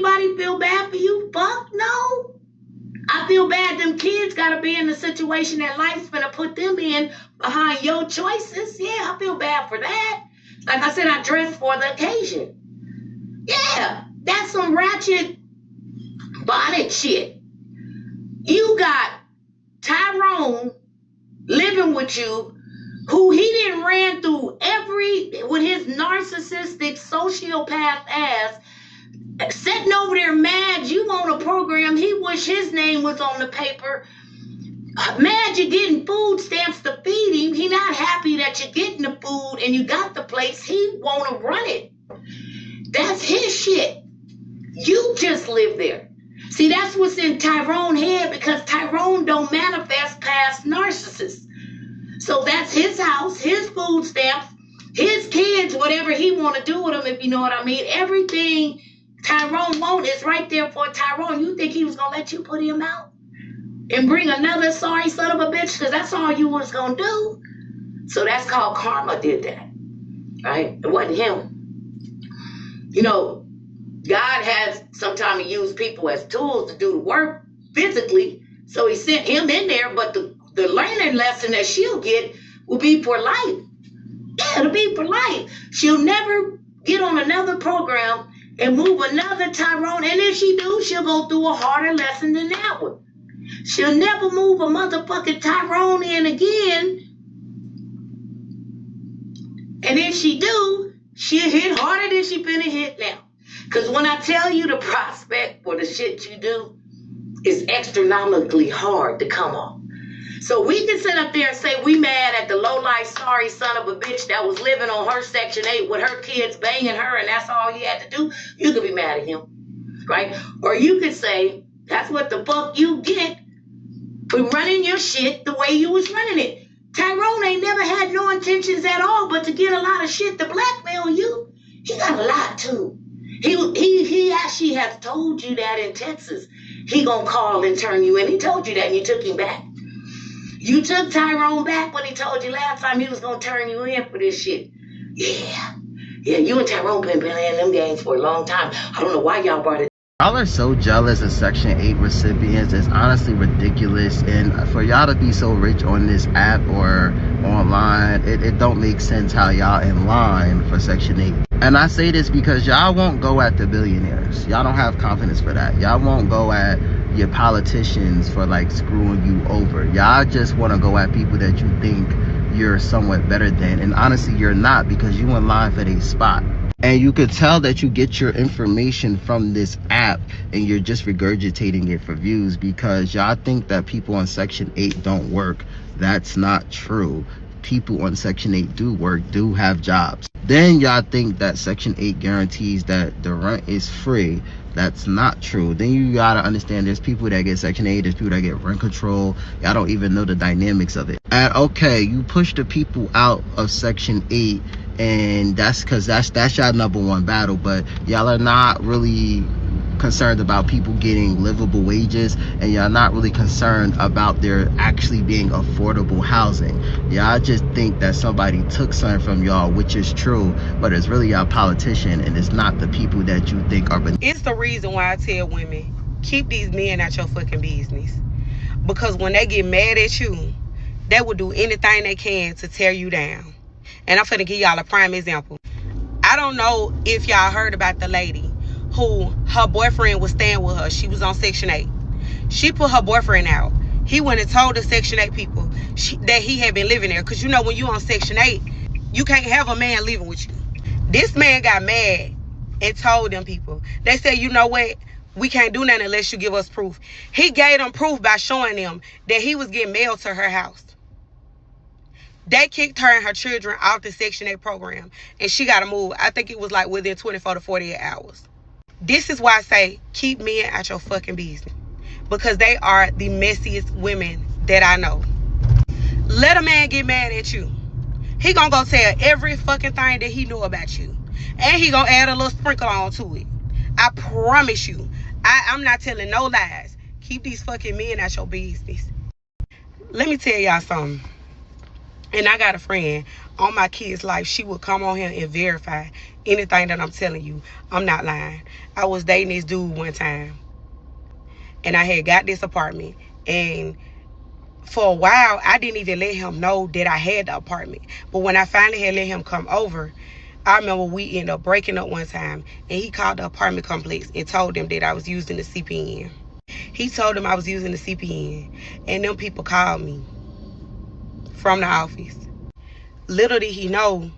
anybody feel bad for you? Fuck no. I feel bad them kids gotta be in the situation that life's gonna put them in behind your choices. Yeah, I feel bad for that. Like I said, I dressed for the occasion. Yeah, that's some ratchet bonnet shit. You got Tyrone living with you, who he didn't ran through with his narcissistic sociopath ass, sitting over there mad you on a program. He wish his name was on the paper. Mad you're getting food stamps to feed him. He not happy that you're getting the food and you got the place. He want to run it. That's his shit. You just live there. See, that's what's in Tyrone's head, because Tyrone don't manifest past narcissists. So that's his house, his food stamps, his kids, whatever he want to do with them, if you know what I mean. Everything Tyrone want is right there for Tyrone. You think he was going to let you put him out and bring another sorry son of a bitch? Because that's all you was going to do. So that's called karma did that, right? It wasn't him. You know, God has sometimes used people as tools to do the work physically. So he sent him in there, but the learning lesson that she'll get will be for life. Yeah, it'll be for life. She'll never get on another program and move another Tyrone. And if she do, she'll go through a harder lesson than that one. She'll never move a motherfucking Tyrone in again. And if she do, she'll hit harder than she finna hit now. Because when I tell you the prospect for the shit you do is astronomically hard to come off. So we can sit up there and say we mad at the low-life, sorry son of a bitch that was living on her Section 8 with her kids banging her and that's all he had to do. You could be mad at him, right? Or you could say that's what the fuck you get for running your shit the way you was running it. Tyrone ain't never had no intentions at all but to get a lot of shit to blackmail you. He got a lot too. He actually has told you that in Texas. He gonna call and turn you in. He told you that and you took him back. You took Tyrone back when he told you last time he was gonna turn you in for this shit. Yeah, you and Tyrone been playing them games for a long time. I don't know why y'all brought it. Y'all are so jealous of Section 8 recipients. It's honestly ridiculous. And for y'all to be so rich on this app or online, it don't make sense how y'all in line for Section 8. And I say this because y'all won't go at the billionaires. Y'all don't have confidence for that. Y'all won't go at your politicians for like screwing you over. Y'all just want to go at people that you think you're somewhat better than. And honestly, you're not, because you in line for their spot. And you could tell that you get your information from this app and you're just regurgitating it for views, because y'all think that people on Section 8 don't work. That's not true. People on Section 8 do work, do have jobs. Then y'all think that Section 8 guarantees that the rent is free. That's not true. Then you gotta understand there's people that get Section 8, there's people that get rent control. Y'all don't even know the dynamics of it. And okay, you push the people out of Section 8, and that's because that's y'all number one battle, but y'all are not really concerned about people getting livable wages, and y'all not really concerned about there actually being affordable housing. Y'all just think that somebody took something from y'all, which is true, but it's really y'all politician, and it's not the people that you think are. It's the reason why I tell women, keep these men out your fucking business, because when they get mad at you, they will do anything they can to tear you down. And I'm finna give y'all a prime example. I don't know if y'all heard about the lady who her boyfriend was staying with her. She was on Section 8. She put her boyfriend out. He went and told the Section 8 people that he had been living there. Because you know when you on Section 8, you can't have a man living with you. This man got mad and told them people. They said, you know what? We can't do nothing unless you give us proof. He gave them proof by showing them that he was getting mail to her house. They kicked her and her children off the Section 8 program, and she got to move. I think it was like within 24 to 48 hours. This is why I say keep men out your fucking business, because they are the messiest women that I know. Let a man get mad at you. He gonna go tell every fucking thing that he knew about you, and he gonna add a little sprinkle on to it. I promise you. I'm not telling no lies. Keep these fucking men out your business. Let me tell y'all something. And I got a friend on my kid's life. She would come on here and verify Anything that I'm telling you, I'm not lying. I was dating this dude one time, and I had got this apartment, and for a while I didn't even let him know that I had the apartment. But when I finally had let him come over, I remember we ended up breaking up one time, and he called the apartment complex and told them that I was using the CPN. He told them I was using the CPN, and them people called me from the office. Little did he know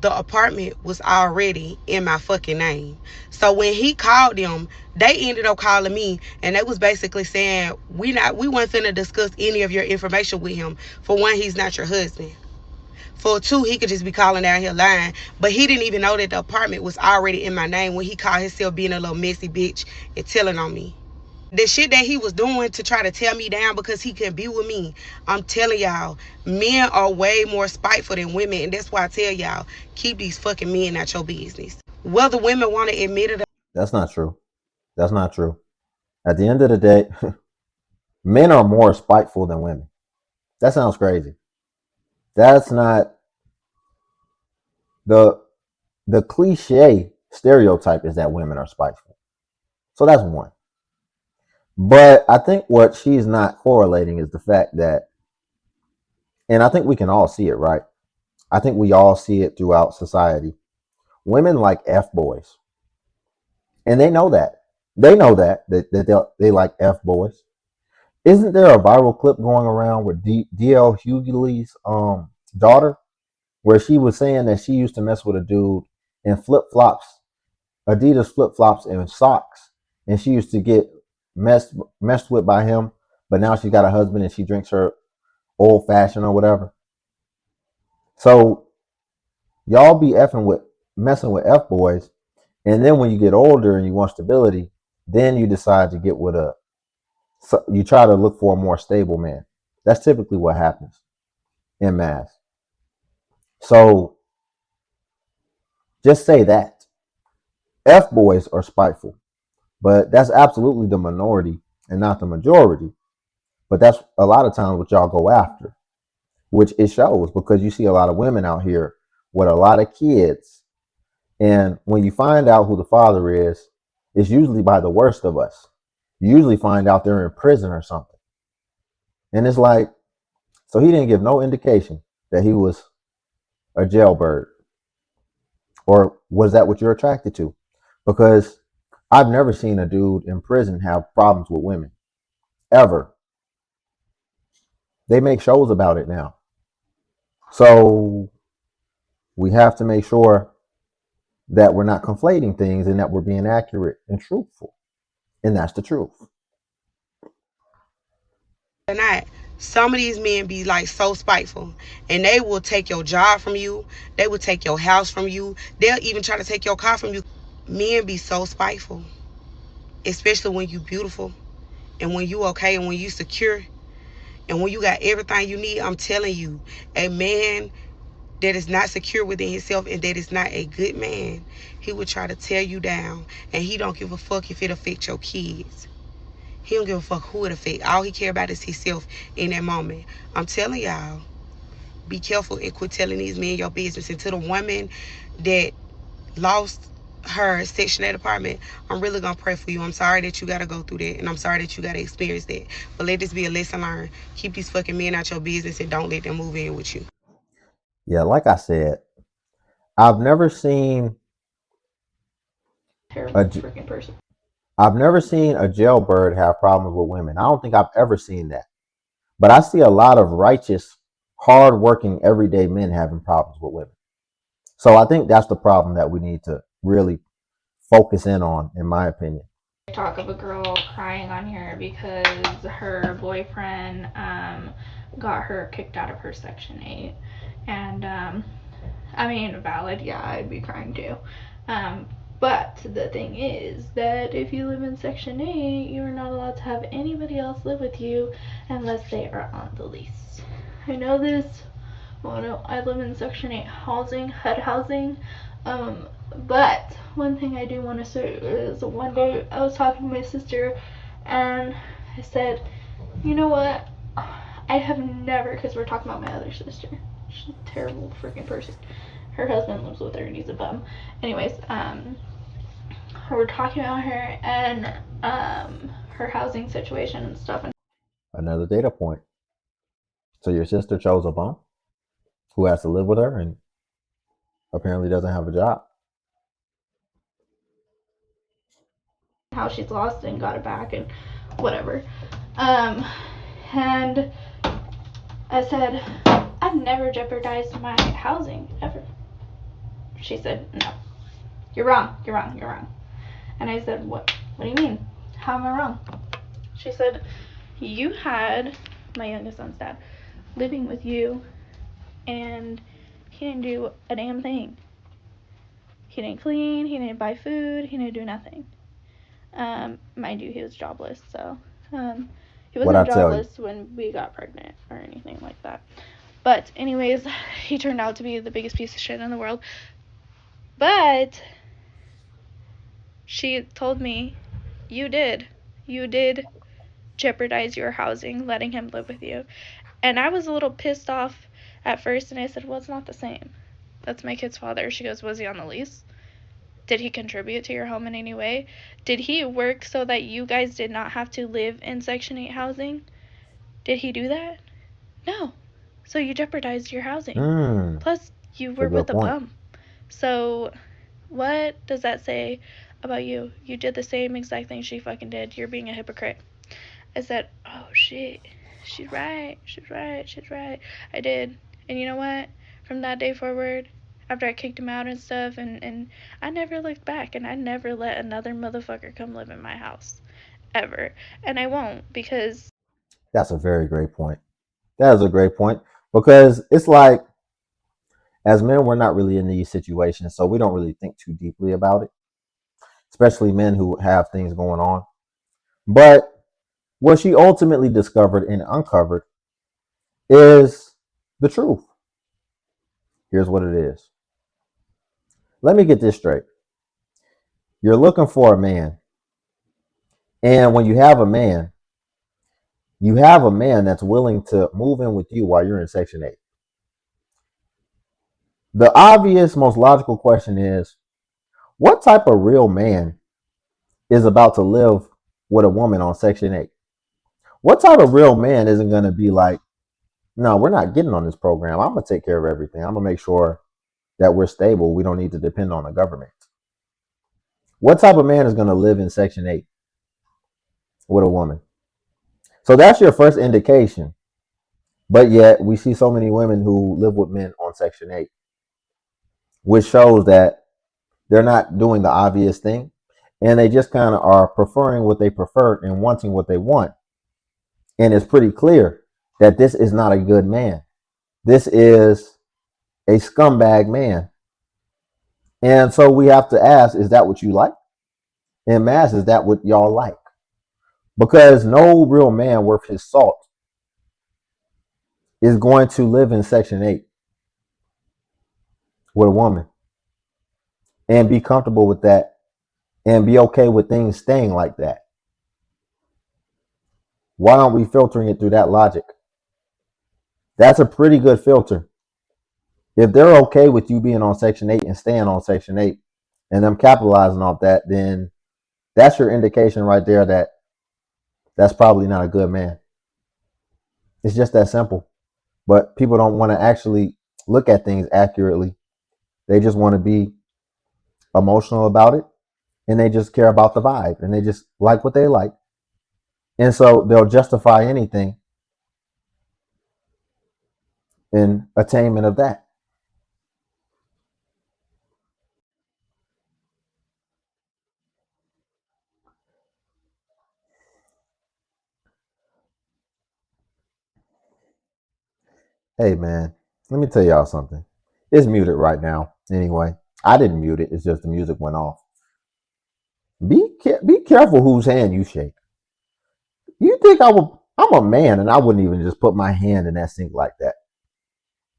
the apartment was already in my fucking name. So when he called them, they ended up calling me, and they was basically saying we weren't finna discuss any of your information with him. For one, he's not your husband. For two, he could just be calling down here lying. But he didn't even know that the apartment was already in my name when he called himself being a little messy bitch and telling on me. The shit that he was doing to try to tear me down because he couldn't be with me, I'm telling y'all, men are way more spiteful than women, and that's why I tell y'all, keep these fucking men out your business. Whether women want to admit it. That's not true. That's not true. At the end of the day, men are more spiteful than women. That sounds crazy. That's not the the cliche stereotype is that women are spiteful. So that's one. But I think what she's not correlating is the fact that, and I think we can all see it, right? I think we all see it throughout society. Women like F boys, and they know that. They know that they like F boys. Isn't there a viral clip going around with DL Hughley's daughter, where she was saying that she used to mess with a dude in flip flops, Adidas flip flops and socks, and she used to get messed with by him, but now she got a husband and she drinks her old fashioned or whatever. So y'all be effing with messing with F boys, and then when you get older and you want stability, then you decide to get with a so you try to look for a more stable man. That's typically what happens in mass. So just say that F boys are spiteful, but that's absolutely the minority and not the majority. But that's a lot of times what y'all go after, which it shows because you see a lot of women out here with a lot of kids. And when you find out who the father is, it's usually by the worst of us. You usually find out they're in prison or something. And it's like, so he didn't give no indication that he was a jailbird. Or was that what you're attracted to? Because I've never seen a dude in prison have problems with women. Ever. They make shows about it now. So we have to make sure that we're not conflating things and that we're being accurate and truthful. And that's the truth. Or not, some of these men be like so spiteful, and they will take your job from you. They will take your house from you. They'll even try to take your car from you. Men be so spiteful, especially when you beautiful and when you okay and when you secure and when you got everything you need. I'm telling you, a man that is not secure within himself and that is not a good man, he will try to tear you down, and he don't give a fuck if it affect your kids. He don't give a fuck who it affect. All he care about is himself in that moment. I'm telling y'all, be careful and quit telling these men your business. And to the woman that lost her Section 8 apartment, I'm really gonna pray for you. I'm sorry that you gotta go through that, and I'm sorry that you gotta experience that. But let this be a lesson learned. Keep these fucking men out your business and don't let them move in with you. Yeah, like I said, I've never seen Terrible a freaking person. I've never seen a jailbird have problems with women. I don't think I've ever seen that. But I see a lot of righteous, hardworking, everyday men having problems with women. So I think that's the problem that we need to really focus in on, in my opinion. Talk of a girl crying on here because her boyfriend got her kicked out of her Section 8. And I mean, valid, yeah, I'd be crying too. But the thing is that if you live in Section 8, you're not allowed to have anybody else live with you unless they are on the lease. I know this. Well, no, I live in Section 8 housing, HUD housing. Um, but one thing I do want to say is one day I was talking to my sister and I said, you know what? I have never, because we're talking about my other sister. She's a terrible freaking person. her husband lives with her and he's a bum. Anyways, we're talking about her and her housing situation and stuff. And Another data point. So your sister chose a bum who has to live with her and apparently doesn't have a job. how she's lost and got it back and whatever. And I said, I've never jeopardized my housing ever. She said, no, you're wrong, you're wrong, you're wrong. And I said, what do you mean? How am I wrong? She said, you had my youngest son's dad living with you and he didn't do a damn thing. He didn't clean, he didn't buy food, he didn't do nothing. Mind you, he was jobless, so he wasn't jobless when we got pregnant or anything like that. But anyways, he turned out to be the biggest piece of shit in the world. But she told me, you did jeopardize your housing letting him live with you. And I was a little pissed off at first, and I said, well, it's not the same. That's my kid's father. She goes, was he on the lease? Did he contribute to your home in any way? Did he work so that you guys did not have to live in Section 8 housing? Did he do that? No. So you jeopardized your housing. Plus, you were with a bum. So what does that say about you? You did the same exact thing she fucking did. You're being a hypocrite. I said, oh shit, she's right. I did. And you know what? From that day forward, after I kicked him out and stuff, and I never looked back, and I never let another motherfucker come live in my house. Ever. And I won't, because... That's a very great point. That is a great point. Because it's like, as men, we're not really in these situations, so we don't really think too deeply about it. Especially men who have things going on. But what she ultimately discovered and uncovered is the truth. Here's what it is. Let me get this straight. You're looking for a man. And when you have a man that's willing to move in with you while you're in Section 8. The obvious, most logical question is, what type of real man is about to live with a woman on Section 8? What type of real man isn't going to be like, no, we're not getting on this program. I'm going to take care of everything. I'm going to make sure that we're stable. We don't need to depend on the government. What type of man is going to live in Section 8 with a woman? So that's your first indication. But yet we see so many women who live with men on Section 8, which shows that they're not doing the obvious thing. And they just kind of are preferring what they prefer and wanting what they want. And it's pretty clear that this is not a good man. This is a scumbag man. And so we have to ask, is that what you like? En masse, is that what y'all like? Because no real man worth his salt is going to live in Section 8 with a woman and be comfortable with that and be okay with things staying like that. Why aren't we filtering it through that logic? That's a pretty good filter. If they're okay with you being on Section 8 and staying on Section 8 and them capitalizing off that, then that's your indication right there that that's probably not a good man. It's just that simple. But people don't want to actually look at things accurately. They just want to be emotional about it, and they just care about the vibe, and they just like what they like. And so they'll justify anything in attainment of that. Hey, man, let me tell y'all something. It's muted right now. Anyway, I didn't mute it. It's just the music went off. Be careful whose hand you shake. You think I'm a man and I wouldn't even just put my hand in that sink like that.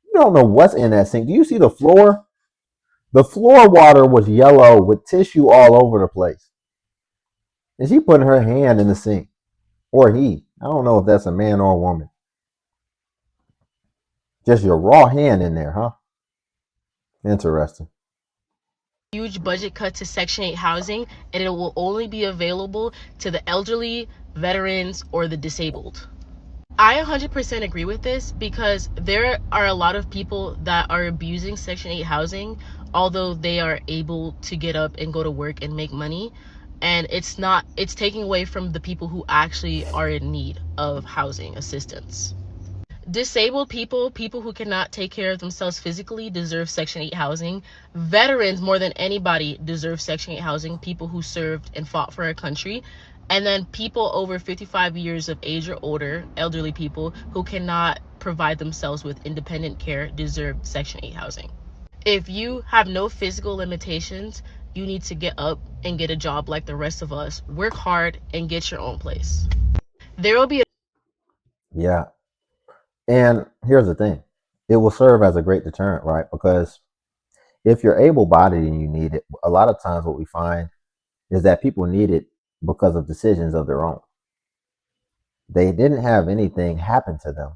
You don't know what's in that sink. Do you see the floor? The floor water was yellow with tissue all over the place. And she putting her hand in the sink. Or he. I don't know if that's a man or a woman. Just your raw hand in there, huh? Interesting. Huge budget cut to Section 8 housing, and it will only be available to the elderly, veterans, or the disabled. I 100% agree with this because there are a lot of people that are abusing Section 8 housing, although they are able to get up and go to work and make money. And it's taking away from the people who actually are in need of housing assistance. Disabled people, people who cannot take care of themselves physically, deserve Section 8 housing. Veterans, more than anybody, deserve Section 8 housing. People who served and fought for our country. And then people over 55 years of age or older, elderly people who cannot provide themselves with independent care, deserve Section 8 housing. If you have no physical limitations, you need to get up and get a job like the rest of us. Work hard and get your own place. There will be Yeah. And here's the thing, it will serve as a great deterrent, right? Because if you're able bodied and you need it, a lot of times what we find is that people need it because of decisions of their own. They didn't have anything happen to them,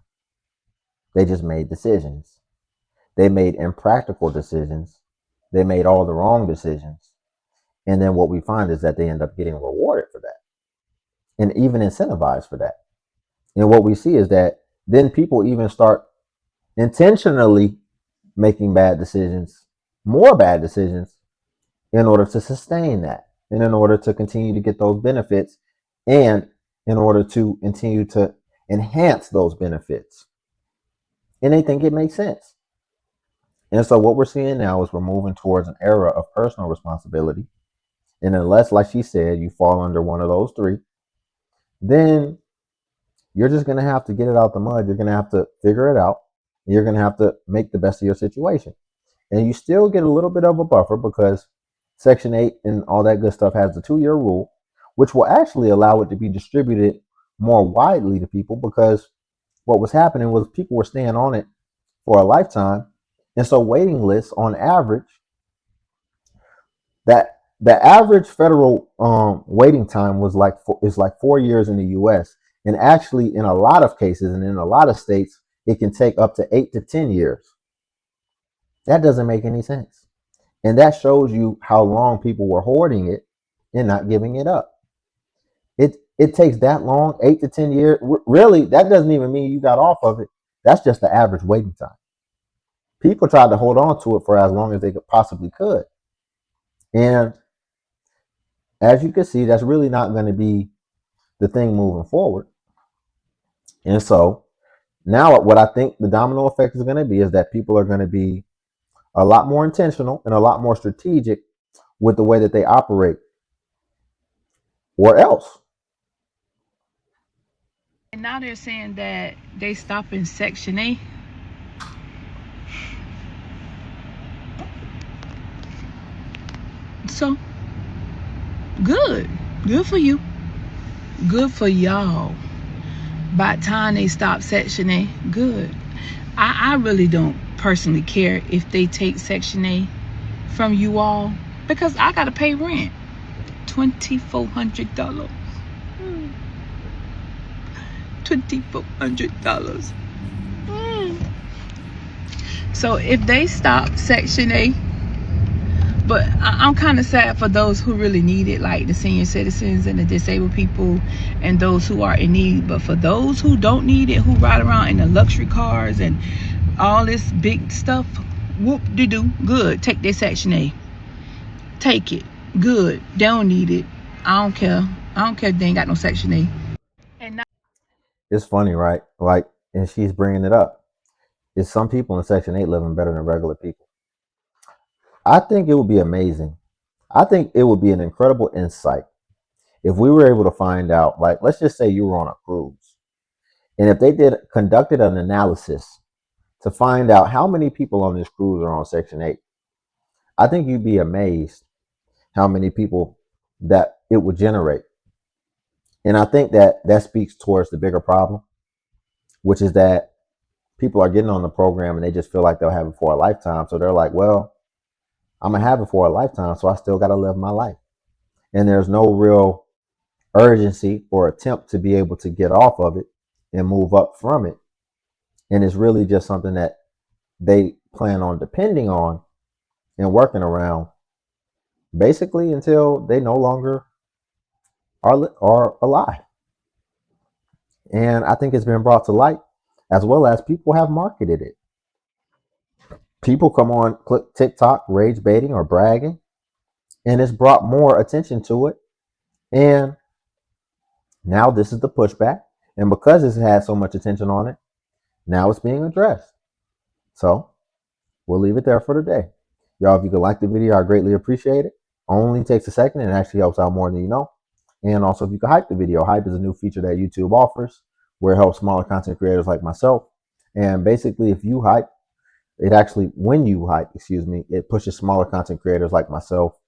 they just made decisions. They made impractical decisions, they made all the wrong decisions. And then what we find is that they end up getting rewarded for that and even incentivized for that. And what we see is that then people even start intentionally making bad decisions, more bad decisions, in order to sustain that and in order to continue to get those benefits and in order to continue to enhance those benefits. And they think it makes sense. And so what we're seeing now is we're moving towards an era of personal responsibility. And unless, like she said, you fall under one of those three, then you're just going to have to get it out the mud. You're going to have to figure it out. You're going to have to make the best of your situation. And you still get a little bit of a buffer because Section 8 and all that good stuff has the 2-year rule, which will actually allow it to be distributed more widely to people, because what was happening was people were staying on it for a lifetime. And so waiting lists on average, that the average federal waiting time was is like 4 years in the US. And actually in a lot of cases and in a lot of states, it can take up to 8 to 10 years. That doesn't make any sense. And that shows you how long people were hoarding it and not giving it up. It takes that long, 8 to 10 years. Really, that doesn't even mean you got off of it. That's just the average waiting time. People tried to hold on to it for as long as they possibly could. And as you can see, that's really not going to be the thing moving forward. And so now what I think the domino effect is going to be is that people are going to be a lot more intentional and a lot more strategic with the way that they operate, or else. And now they're saying that they stop in Section A. So, good. Good for you. Good for y'all. By the time they stop Section A, good. I really don't personally care if they take Section A from you all, because I gotta pay rent. $2,400. $2,400. So if they stop Section A, but I'm kind of sad for those who really need it, like the senior citizens and the disabled people and those who are in need. But for those who don't need it, who ride around in the luxury cars and all this big stuff, whoop-de-doo, good. Take their Section A. Take it. Good. They don't need it. I don't care. I don't care if they ain't got no Section A. And now, It's funny, right? Like, and she's bringing it up. Is some people in Section 8 living better than regular people? I think it would be amazing. I think it would be an incredible insight if we were able to find out, like, let's just say you were on a cruise, and if they conducted an analysis to find out how many people on this cruise are on Section 8, I think you'd be amazed how many people that it would generate. And I think that speaks towards the bigger problem, which is that people are getting on the program and they just feel like they'll have it for a lifetime. So they're like, well, I'm going to have it for a lifetime, so I still got to live my life. And there's no real urgency or attempt to be able to get off of it and move up from it. And it's really just something that they plan on depending on and working around basically until they no longer are alive. And I think it's been brought to light, as well as people have marketed it. People come on TikTok rage baiting or bragging, and it's brought more attention to it. And now this is the pushback. And because it's had so much attention on it, now it's being addressed. So we'll leave it there for today. Y'all, if you could like the video, I greatly appreciate it. Only takes a second and it actually helps out more than you know. And also, if you could hype the video, hype is a new feature that YouTube offers where it helps smaller content creators like myself. And basically, if you hype, when you hype, it pushes smaller content creators like myself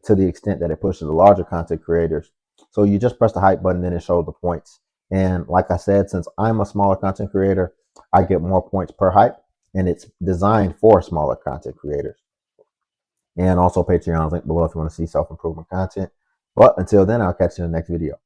to the extent that it pushes the larger content creators. So you just press the hype button, then it shows the points. And like I said, since I'm a smaller content creator, I get more points per hype, and it's designed for smaller content creators. And also Patreon's link below if you want to see self-improvement content. But until then, I'll catch you in the next video.